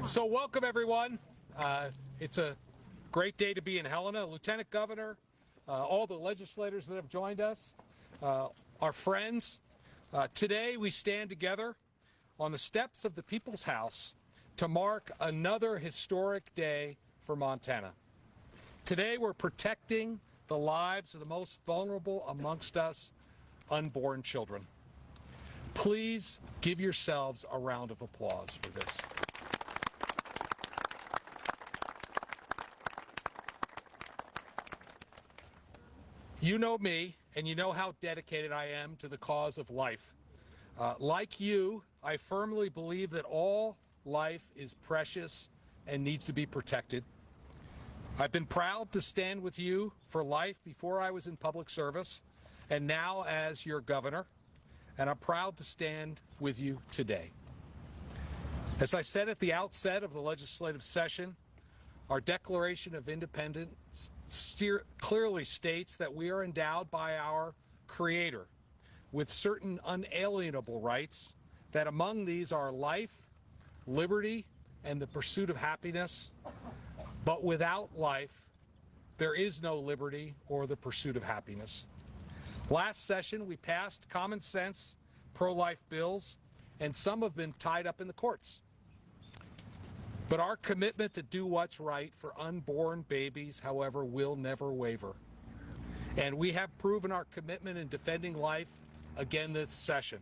So welcome, everyone. It's a great day to be in Helena. Lieutenant Governor, all the legislators that have joined us, our friends. Today we stand together on the steps of the People's House to mark another historic day for Montana. Today we're protecting the lives of the most vulnerable amongst us, unborn children. Please give yourselves a round of applause for this. You know me, and you know how dedicated I am to the cause of life. Like you, I firmly believe that all life is precious and needs to be protected. I've been proud to stand with you for life before I was in public service, and now as your governor, and I'm proud to stand with you today. As I said at the outset of the legislative session, our Declaration of Independence clearly states that we are endowed by our Creator with certain unalienable rights, that among these are life, liberty, and the pursuit of happiness. But without life, there is no liberty or the pursuit of happiness. Last session, we passed common sense pro-life bills, and some have been tied up in the courts. But our commitment to do what's right for unborn babies, however, will never waver. And we have proven our commitment in defending life again this session.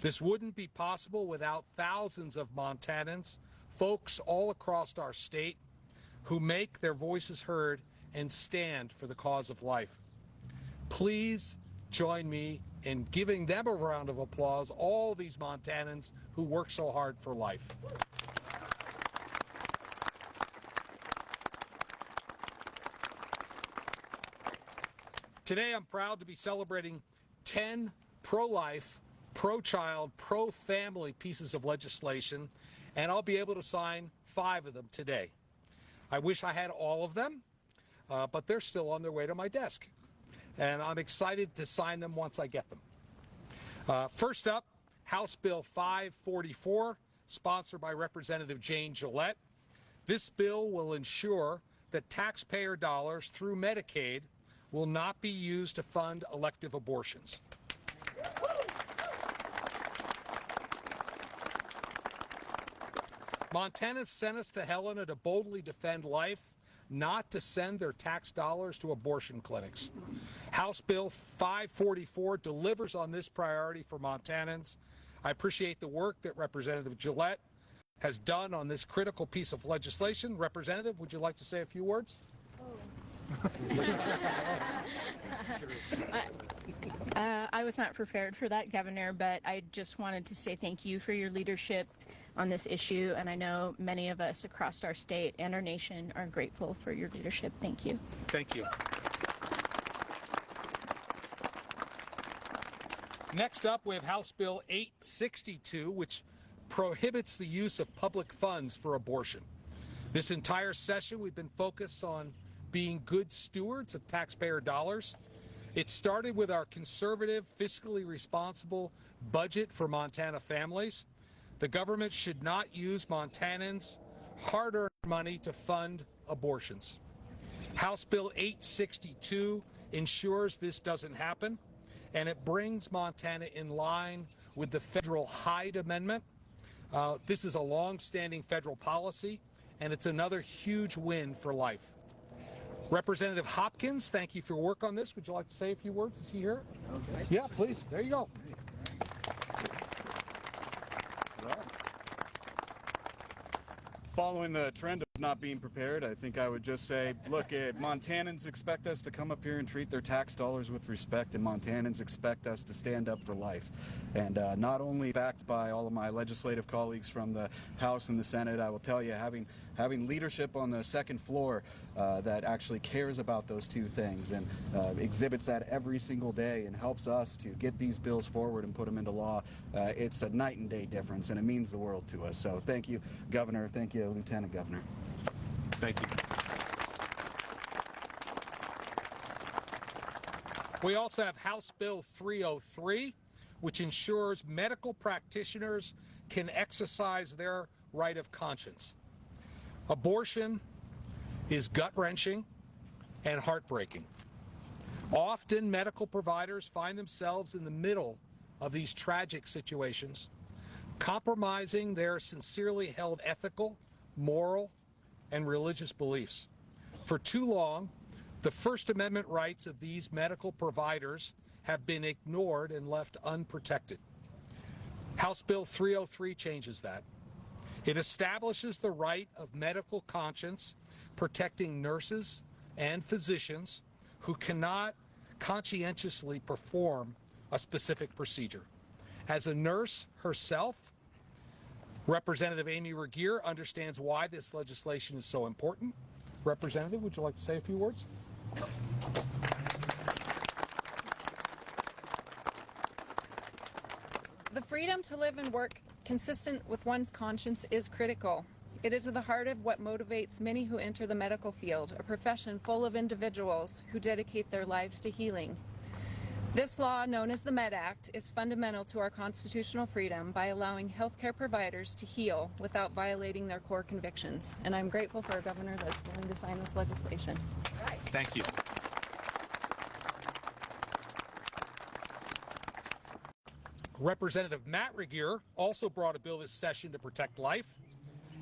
This wouldn't be possible without thousands of Montanans, folks all across our state, who make their voices heard and stand for the cause of life. Please join me in giving them a round of applause, all these Montanans who work so hard for life. Today I'm proud to be celebrating 10 pro-life, pro-child, pro-family pieces of legislation, and I'll be able to sign 5 of them today. I wish I had all of them, but they're still on their way to my desk. And I'm excited to sign them once I get them. First up, House Bill 544, sponsored by Representative Jane Gillette. This bill will ensure that taxpayer dollars through Medicaid will not be used to fund elective abortions. Montana sent us to Helena to boldly defend life, not to send their tax dollars to abortion clinics. House Bill 544 delivers on this priority for Montanans. I appreciate the work that Representative Gillette has done on this critical piece of legislation. Representative, would you like to say a few words? I was not prepared for that, Governor, but I just wanted to say thank you for your leadership on this issue, and I know many of us across our state and our nation are grateful for your leadership. Thank you. Thank you. Next up, we have House Bill 862, which prohibits the use of public funds for abortion. This entire session, we've been focused on being good stewards of taxpayer dollars. It started with our conservative, fiscally responsible budget for Montana families. The government should not use Montanans' hard-earned money to fund abortions. House Bill 862 ensures this doesn't happen, and it brings Montana in line with the federal Hyde Amendment. This is a long-standing federal policy, and it's another huge win for life. Representative Hopkins, thank you for your work on this. Would you like to say a few words? Is he here? Okay. Yeah, please. There you go. Following the trend of not being prepared, I think I would just say, look, Montanans expect us to come up here and treat their tax dollars with respect, and Montanans expect us to stand up for life. And not only backed by all of my legislative colleagues from the House and the Senate, I will tell you, having leadership on the second floor that actually cares about those two things and exhibits that every single day and helps us to get these bills forward and put them into law, it's a night and day difference, and it means the world to us. So thank you, Governor. Thank you, Lieutenant Governor. Thank you. We also have House Bill 303, which ensures medical practitioners can exercise their right of conscience. Abortion is gut-wrenching and heartbreaking. Often, medical providers find themselves in the middle of these tragic situations, compromising their sincerely held ethical, moral, and religious beliefs. For too long, the First Amendment rights of these medical providers have been ignored and left unprotected. House Bill 303 changes that. It establishes the right of medical conscience, protecting nurses and physicians who cannot conscientiously perform a specific procedure. As a nurse herself, Representative Amy Regier understands why this legislation is so important. Representative, would you like to say a few words? The freedom to live and work consistent with one's conscience is critical. It is at the heart of what motivates many who enter the medical field, a profession full of individuals who dedicate their lives to healing. This law, known as the Med Act, is fundamental to our constitutional freedom by allowing healthcare providers to heal without violating their core convictions. And I'm grateful for a governor that's willing to sign this legislation. Thank you. Representative Matt Regier also brought a bill this session to protect life.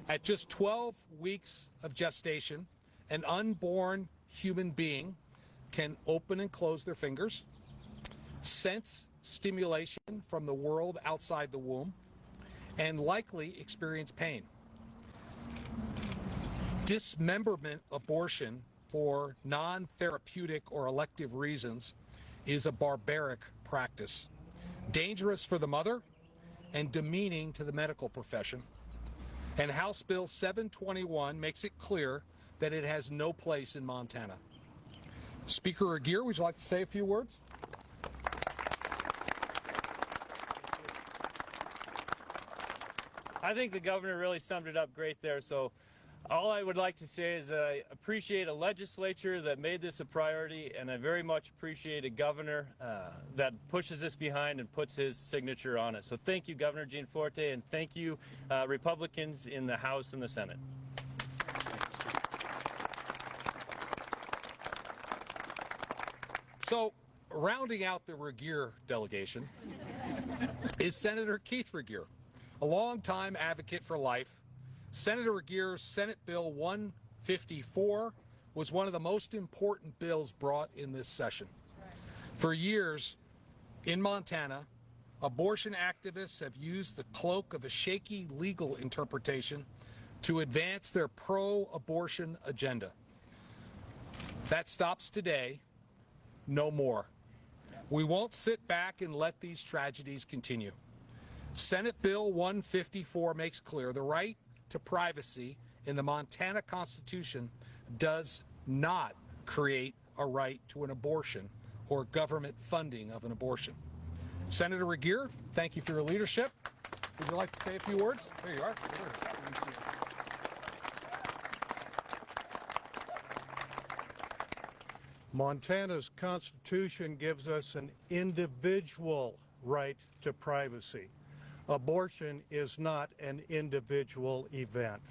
At just 12 weeks of gestation, an unborn human being can open and close their fingers, sense stimulation from the world outside the womb, and likely experience pain. Dismemberment abortion for non-therapeutic or elective reasons is a barbaric practice, dangerous for the mother and demeaning to the medical profession. And House Bill 721 makes it clear that it has no place in Montana. Speaker Regier, would you like to say a few words? I think the governor really summed it up great there. So all I would like to say is that I appreciate a legislature that made this a priority, and I very much appreciate a governor that pushes this behind and puts his signature on it. So thank you, Governor Gianforte, and thank you, Republicans in the House and the Senate. So, rounding out the Regier delegation is Senator Keith Regier, a longtime advocate for life. Senator Regier's Senate Bill 154 was one of the most important bills brought in this session. For years in Montana, abortion activists have used the cloak of a shaky legal interpretation to advance their pro-abortion agenda. That stops today. No more. We won't sit back and let these tragedies continue. Senate Bill 154 makes clear the right to privacy in the Montana Constitution does not create a right to an abortion or government funding of an abortion. Senator Regier, thank you for your leadership. Would you like to say a few words? There you are. Montana's Constitution gives us an individual right to privacy. Abortion is not an individual event.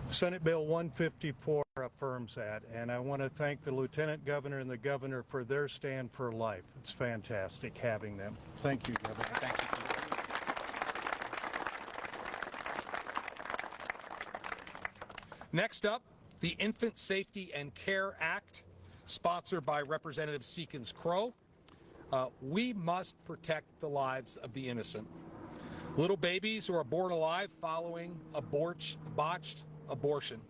Senate Bill 154 affirms that, and I want to thank the Lieutenant Governor and the Governor for their stand for life. It's fantastic having them. Thank you, Governor. Thank you. Next up, the Infant Safety and Care Act, sponsored by Representative Seekins Crow. We must protect the lives of the innocent. Little babies who are born alive following a botched abortion.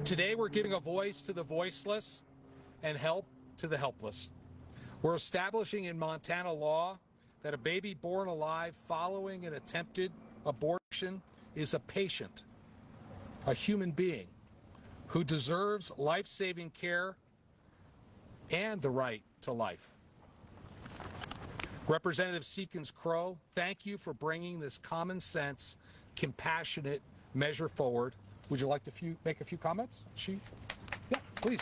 Today we're giving a voice to the voiceless and help to the helpless. We're establishing in Montana law that a baby born alive following an attempted abortion is a patient, a human being, who deserves life-saving care and the right to life. Representative Seekins Crow, thank you for bringing this common sense, compassionate measure forward. Would you like to make a few comments? Yeah, please.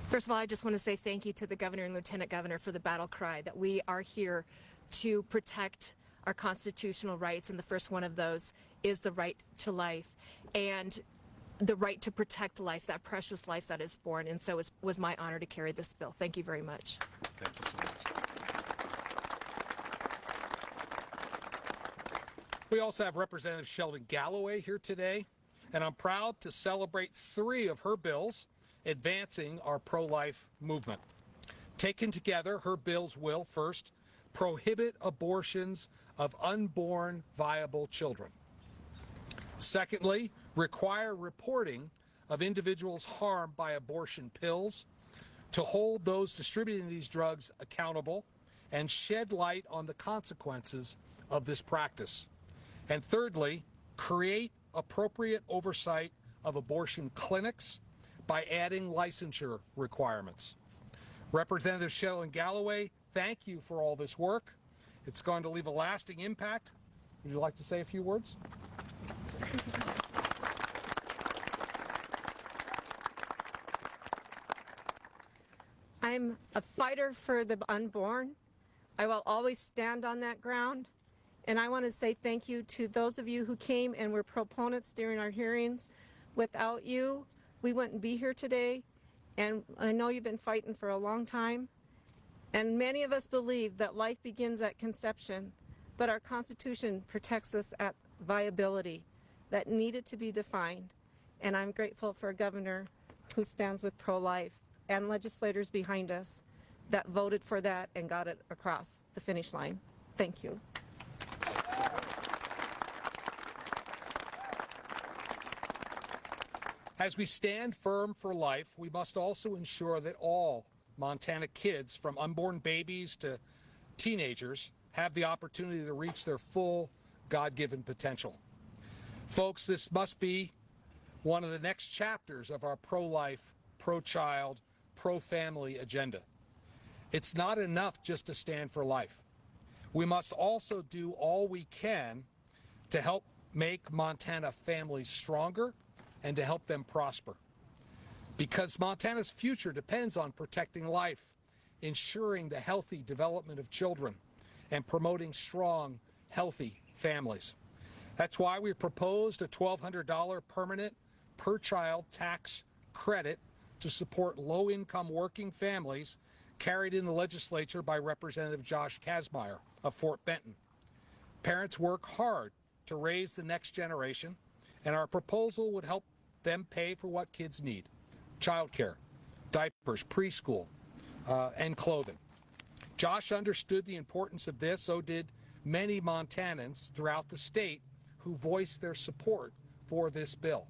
First of all, I just want to say thank you to the governor and lieutenant governor for the battle cry that we are here to protect our constitutional rights, and the first one of those is the right to life and the right to protect life, that precious life that is born. And so it was my honor to carry this bill. Thank you very much. Thank you so much. We also have Representative Sheldon Galloway here today, and I'm proud to celebrate 3 of her bills advancing our pro-life movement. Taken together, her bills will, first, prohibit abortions of unborn viable children. Secondly, require reporting of individuals harmed by abortion pills, to hold those distributing these drugs accountable, and shed light on the consequences of this practice. And thirdly, create appropriate oversight of abortion clinics by adding licensure requirements. Representative Sheldon Galloway, thank you for all this work. It's going to leave a lasting impact. Would you like to say a few words? I'm a fighter for the unborn. I will always stand on that ground. And I want to say thank you to those of you who came and were proponents during our hearings. Without you, we wouldn't be here today. And I know you've been fighting for a long time. And many of us believe that life begins at conception, but our Constitution protects us at viability. That needed to be defined. And I'm grateful for a governor who stands with pro-life and legislators behind us that voted for that and got it across the finish line. Thank you. As we stand firm for life, we must also ensure that all Montana kids, from unborn babies to teenagers, have the opportunity to reach their full God-given potential. Folks, this must be one of the next chapters of our pro-life, pro-child, pro-family agenda. It's not enough just to stand for life. We must also do all we can to help make Montana families stronger and to help them prosper. Because Montana's future depends on protecting life, ensuring the healthy development of children, and promoting strong, healthy families. That's why we proposed a $1,200 permanent per-child tax credit to support low-income working families, carried in the legislature by Representative Josh Kazmaier of Fort Benton. Parents work hard to raise the next generation, and our proposal would help them pay for what kids need: childcare, diapers, preschool, and clothing. Josh understood the importance of this, so did many Montanans throughout the state who voiced their support for this bill.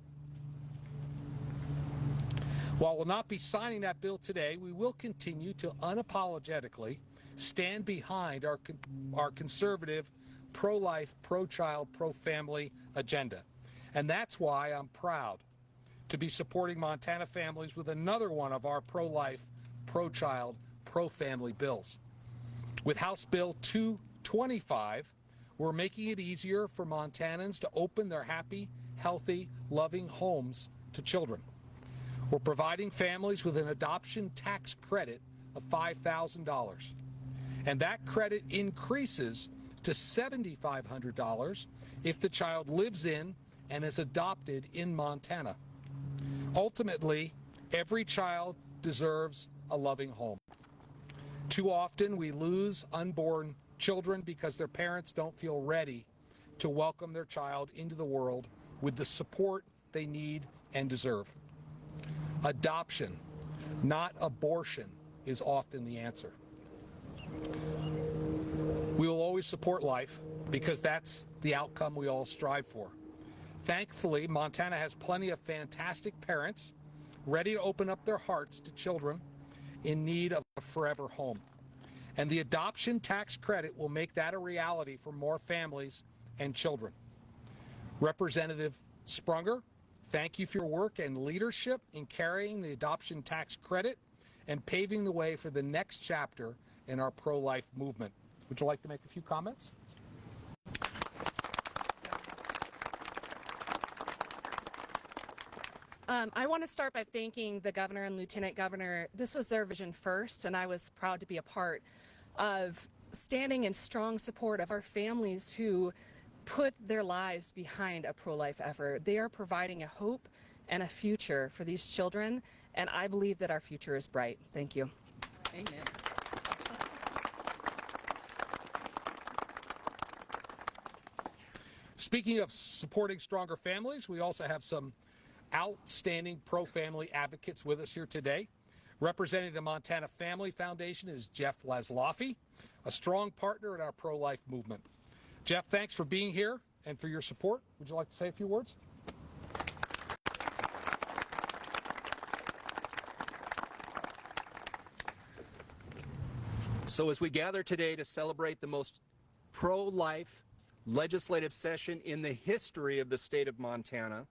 While we'll not be signing that bill today, we will continue to unapologetically stand behind our conservative, pro-life, pro-child, pro-family agenda. And that's why I'm proud to be supporting Montana families with another one of our pro-life, pro-child, pro-family bills. With House Bill 225, we're making it easier for Montanans to open their happy, healthy, loving homes to children. We're providing families with an adoption tax credit of $5,000. And that credit increases to $7,500 if the child lives in and is adopted in Montana. Ultimately, every child deserves a loving home. Too often we lose unborn children because their parents don't feel ready to welcome their child into the world with the support they need and deserve. Adoption, not abortion, is often the answer. We will always support life because that's the outcome we all strive for. Thankfully, Montana has plenty of fantastic parents ready to open up their hearts to children in need of a forever home. And the adoption tax credit will make that a reality for more families and children. Representative Sprunger, thank you for your work and leadership in carrying the adoption tax credit and paving the way for the next chapter in our pro-life movement. Would you like to make a few comments? I want to start by thanking the governor and lieutenant governor. This was their vision first, and I was proud to be a part of standing in strong support of our families who put their lives behind a pro-life effort. They are providing a hope and a future for these children, and I believe that our future is bright. Thank you. Amen. Speaking of supporting stronger families, we also have some outstanding pro-family advocates with us here today. Representing the Montana Family Foundation is Jeff Laszloffy, a strong partner in our pro-life movement. Jeff, thanks for being here and for your support. Would you like to say a few words? So as we gather today to celebrate the most pro-life legislative session in the history of the state of Montana,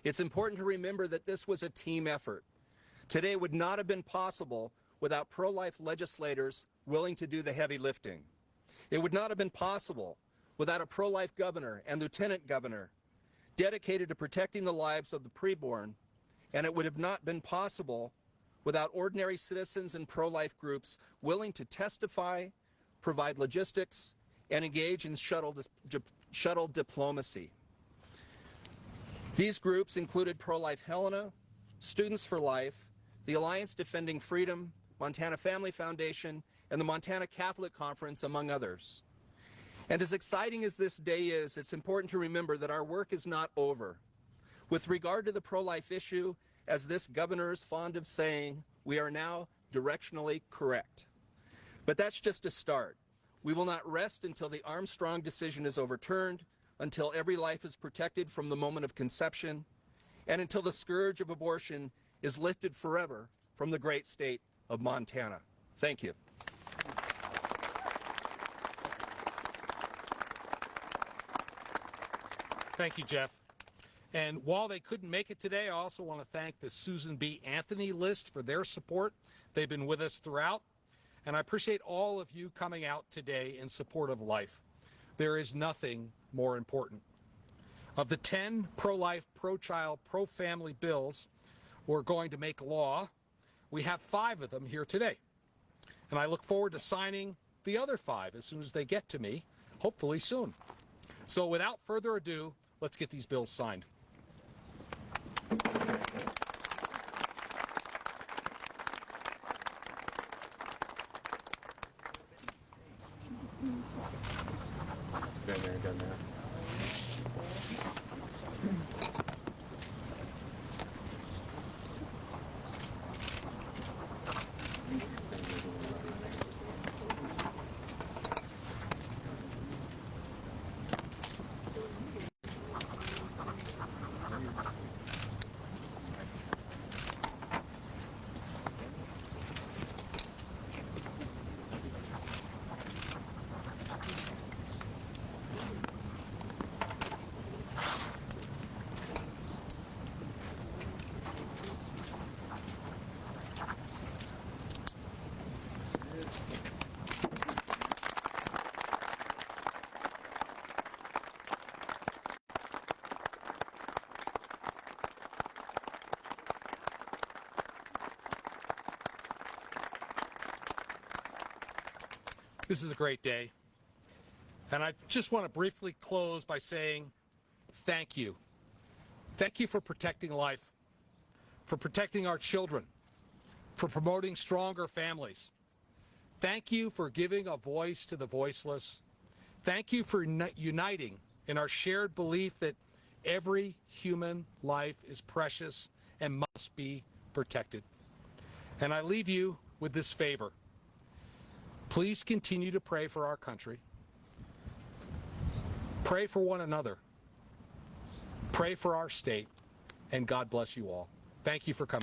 it's important to remember that this was a team effort. Today would not have been possible without pro-life legislators willing to do the heavy lifting. It would not have been possible without a pro-life governor and lieutenant governor dedicated to protecting the lives of the preborn, and it would have not been possible without ordinary citizens and pro-life groups willing to testify, provide logistics, and engage in shuttle diplomacy. These groups included Pro-Life Helena, Students for Life, the Alliance Defending Freedom, Montana Family Foundation, and the Montana Catholic Conference, among others. And as exciting as this day is, it's important to remember that our work is not over. With regard to the pro-life issue, as this governor is fond of saying, we are now directionally correct. But that's just a start. We will not rest until the Armstrong decision is overturned, until every life is protected from the moment of conception, and until the scourge of abortion is lifted forever from the great state of Montana. Thank you. Thank you, Jeff. And while they couldn't make it today, I also want to thank the Susan B. Anthony list for their support. They've been with us throughout. And I appreciate all of you coming out today in support of life. There is nothing more important. Of the 10 pro-life, pro-child, pro-family bills we're going to make law, we have 5 of them here today. And I look forward to signing the other 5 as soon as they get to me, hopefully soon. So without further ado, let's get these bills signed. This is a great day. And I just want to briefly close by saying thank you. Thank you for protecting life, for protecting our children, for promoting stronger families. Thank you for giving a voice to the voiceless. Thank you for uniting in our shared belief that every human life is precious and must be protected. And I leave you with this favor. Please continue to pray for our country. Pray for one another. Pray for our state. And God bless you all. Thank you for coming.